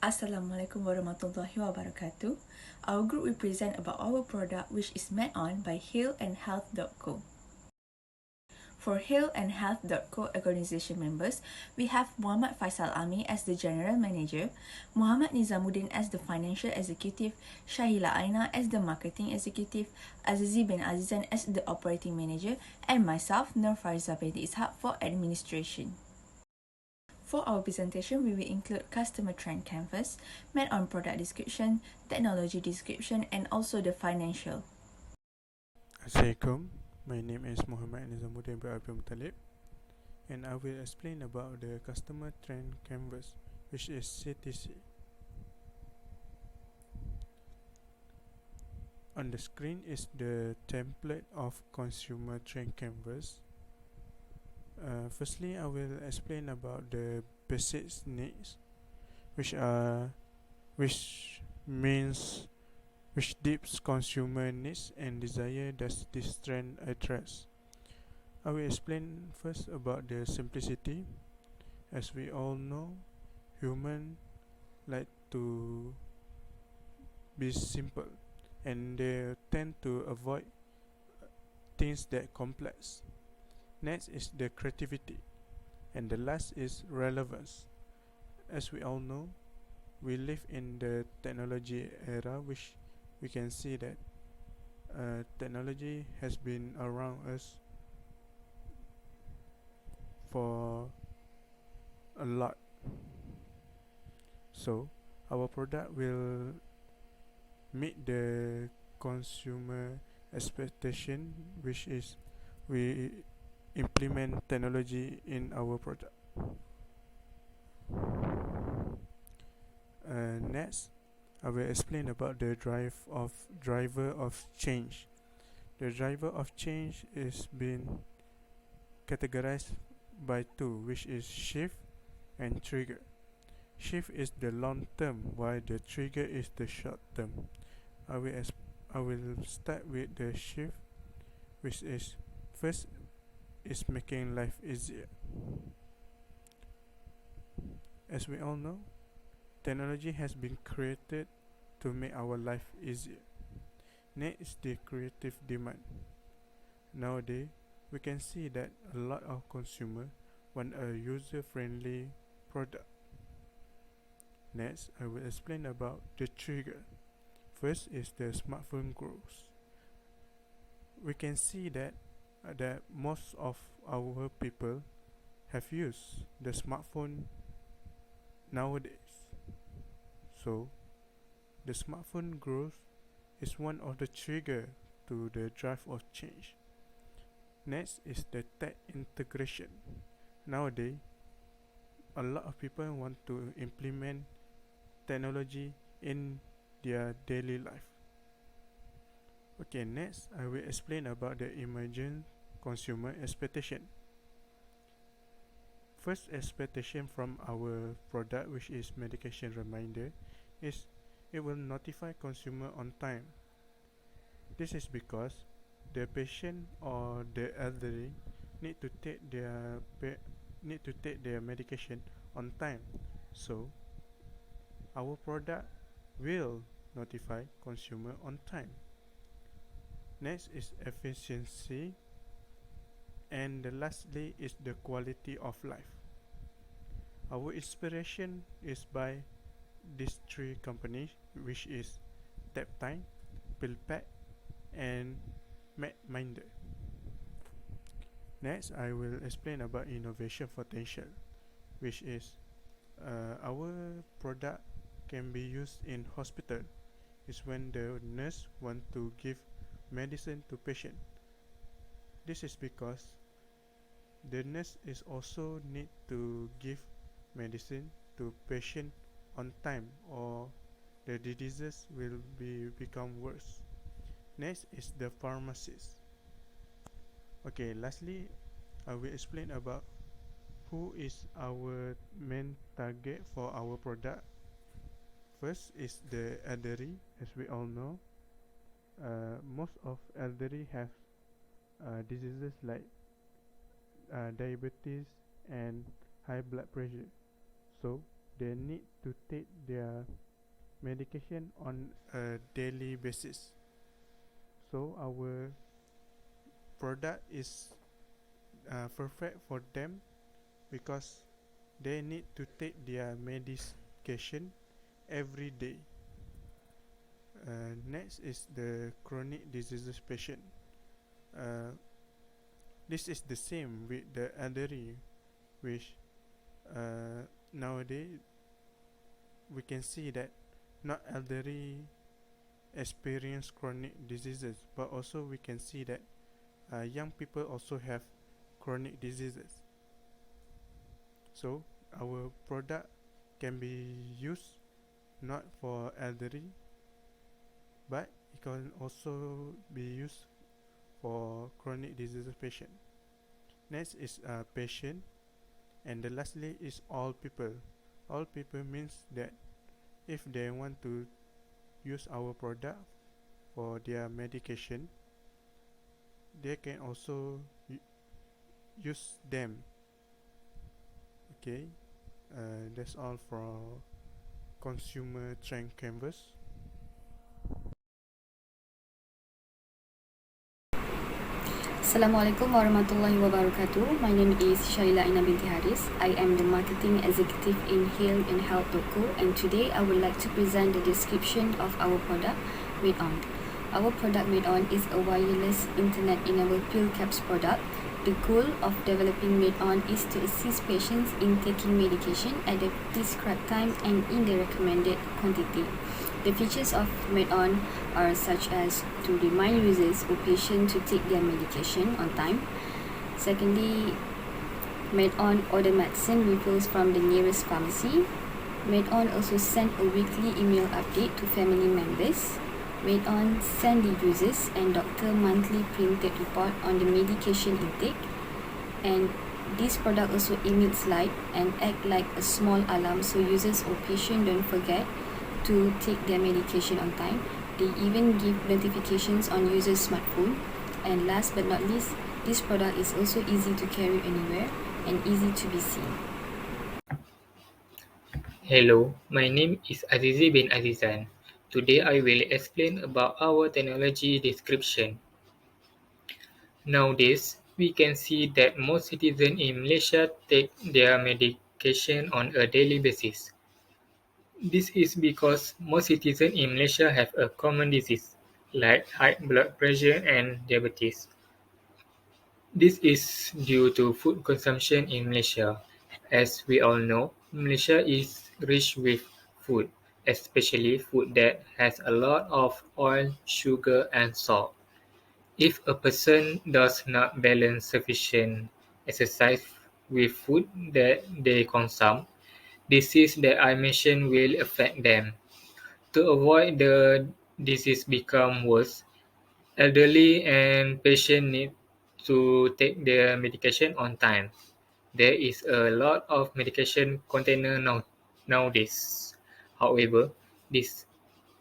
Assalamualaikum warahmatullahi wabarakatuh. Our group will present about our product which is Med.On by Hale and Health.co. For Hale and Health.co organization members, we have Muhammad FAISAL as the General Manager, Muhammad NIZAMUDDIN as the Financial Executive, SYAHILA AINA as the Marketing Executive, AZIZIE bin AZIZAN as the Operating Manager, and myself, Farizah binti ISHAK for Administration. For our presentation, we will include customer trend canvas, Med.On product description, technology description, and also the financial. Assalamualaikum, my name is Muhammad NIZAMUDDIN bin MUTTALIB, and I will explain about the customer trend canvas, which is CTC. On the screen is the template of consumer trend canvas. Firstly, I will explain about the basic needs, which means which deep consumer needs and desire does this trend address. I will explain first about the simplicity. As we all know, humans like to be simple, and they tend to avoid things that complex. Next is the creativity, and the last is relevance. As we all know, we live in the technology era, which we can see that technology has been around us for a lot. So our product will meet the consumer expectation, which is we implement technology in our product. Next, I will explain about the driver of change. The driver of change is been categorized by two, which is shift and trigger. Shift is the long term, while the trigger is the short term. I will start with the shift, which is first is making life easier. As we all know, technology has been created to make our life easier. Next is the creative demand. Nowadays, we can see that a lot of consumers want a user-friendly product. Next, I will explain about the trigger. First is the smartphone growth. We can see that most of our people have used the smartphone nowadays. So the smartphone growth is one of the trigger to the drive of change. Next is the tech integration. Nowadays, a lot of people want to implement technology in their daily life. Okay, next I will explain about the emerging consumer expectation. First expectation from our product, which is medication reminder, is it will notify consumer on time. This is because the patient or the elderly need to take their medication on time. So our product will notify consumer on time. Next is efficiency, and lastly is the quality of life. Our inspiration is by these three companies, which is TapTime, PillPack, and MedMinder. Next, I will explain about innovation potential, which is our product can be used in hospital. Is when the nurse want to give medicine to patient. This is because the nurse is also need to give medicine to patient on time, or the diseases will become worse. Next is the pharmacist. Okay, lastly, I will explain about who is our main target for our product. First is the elderly. As we all know, most of elderly have diseases like diabetes and high blood pressure, so they need to take their medication on a daily basis. So our product is perfect for them because they need to take their medication every day. Next is the chronic diseases patient. Uh, this is the same with the elderly, which nowadays we can see that not elderly experience chronic diseases, but also we can see that young people also have chronic diseases. So our product can be used not for elderly, but it can also be used for chronic diseases patient. Next is patient, and the lastly is all people. All people means that if they want to use our product for their medication, they can also use them. Okay, that's all for consumer trend canvas. Assalamualaikum warahmatullahi wabarakatuh. My name is SYAHILA Binti Haris. I am the marketing executive in Hale and Health.co, and today I would like to present the description of our product, Med.On. Our product Med.On is a wireless internet-enabled pill caps product. The goal of developing Med.On is to assist patients in taking medication at the prescribed time and in the recommended quantity. The features of Med.On are such as to remind users or patients to take their medication on time. Secondly, Med.On order medicine refills from the nearest pharmacy. Med.On also send a weekly email update to family members. Med.On send the users and doctor monthly printed report on the medication intake. And this product also emits light and act like a small alarm so users or patients don't forget to take their medication on time. They even give notifications on users' smartphone. And last but not least, this product is also easy to carry anywhere and easy to be seen. Hello, my name is AZIZIE bin AZIZAN. Today I will explain about our technology description. Nowadays, we can see that most citizens in Malaysia take their medication on a daily basis. This is because most citizens in Malaysia have a common disease, like high blood pressure and diabetes. This is due to food consumption in Malaysia. As we all know, Malaysia is rich with food, especially food that has a lot of oil, sugar, and salt. If a person does not balance sufficient exercise with food that they consume, disease that I mentioned will affect them. To avoid the disease become worse, elderly and patients need to take their medication on time. There is a lot of medication container nowadays. However, this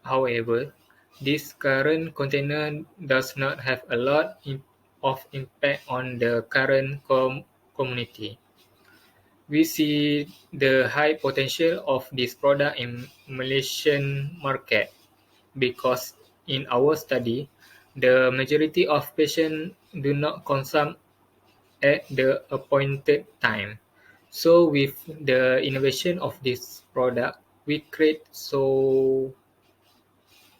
however, this current container does not have a lot of impact on the current community. We see the high potential of this product in Malaysian market because in our study, the majority of patients do not consume at the appointed time. So with the innovation of this product, we create so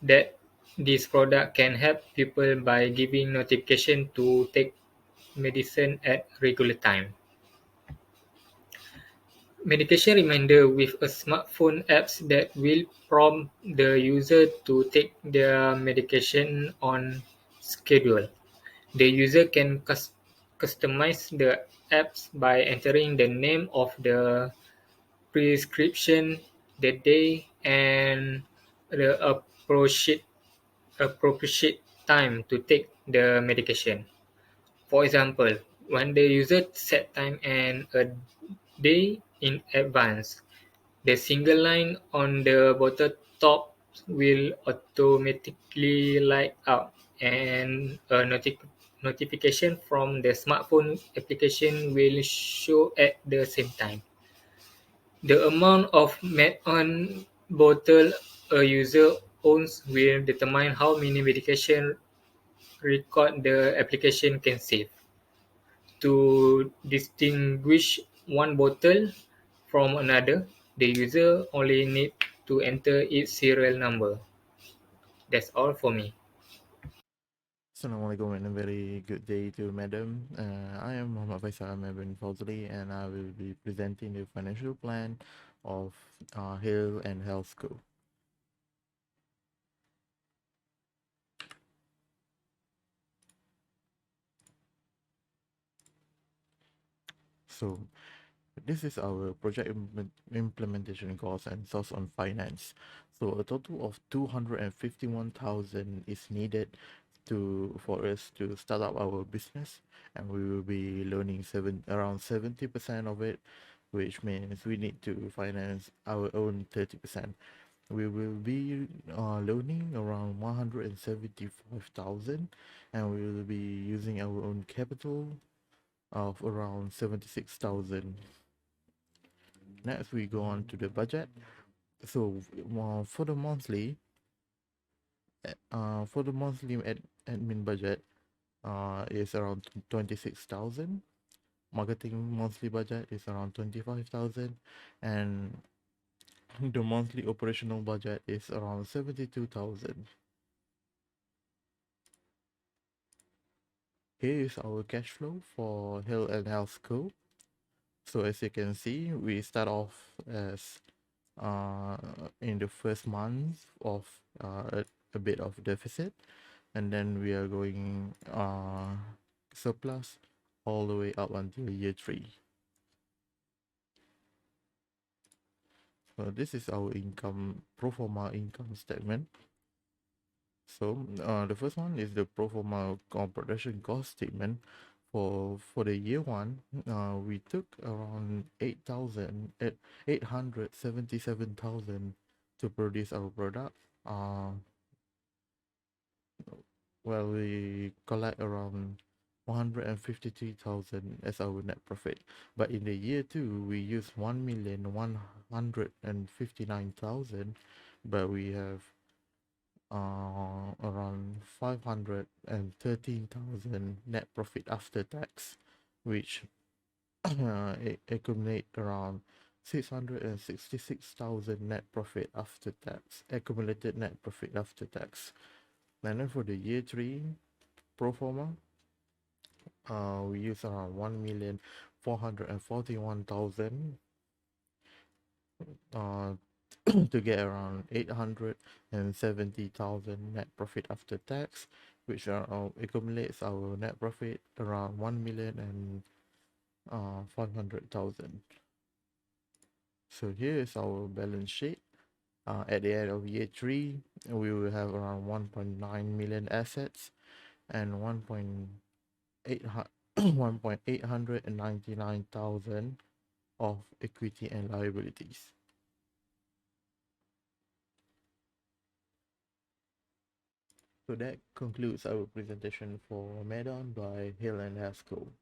that this product can help people by giving notification to take medicine at regular time. Medication reminder with a smartphone apps that will prompt the user to take their medication on schedule. The user can customize the apps by entering the name of the prescription, the day, and the appropriate time to take the medication. For example, when the user set time and a day in advance, the single line on the bottom top will automatically light up, and a notification from the smartphone application will show at the same time. The amount of Med.On bottle a user owns will determine how many medication record the application can save. To distinguish one bottle from another, the user only needs to enter its serial number. That's all for me. Assalamualaikum and a very good day to Madam. I am Muhammad Faisal bin FAUDZLI and I will be presenting the financial plan of Hale and Health Co. So this is our project implementation cost and source on finance. So a total of 251,000 is needed for us to start up our business, and we will be loaning around 70% of it, which means we need to finance our own 30%. We will be loaning around 175,000, and we will be using our own capital of around 76,000. Next, we go on to the budget. So for the monthly, admin budget is around 26,000. Marketing monthly budget is around 25,000, and the monthly operational budget is around 72,000. Here is our cash flow for Hale and Health Co. So as you can see, we start off as in the first month of a bit of deficit, and then we are going surplus all the way up until year 3. So this is our pro forma income statement. So the first one is the pro forma production cost statement. For the year 1, we took around 877,000 to produce our product. Well, we collect around 153,000 as our net profit. But in the year 2, we use 1,159,000, but we have around 513,000 net profit after tax, which accumulate around 666,000 net profit after tax, accumulated net profit after tax. And then for the year 3 pro forma, we use around 1,441,000 to get around 870,000 net profit after tax, which accumulates our net profit around 1,500,000. So here is our balance sheet. At the end of year 3, we will have around 1.9 million assets and 1,899,000 of equity and liabilities. So that concludes our presentation for Med.On by Hale and Health Co.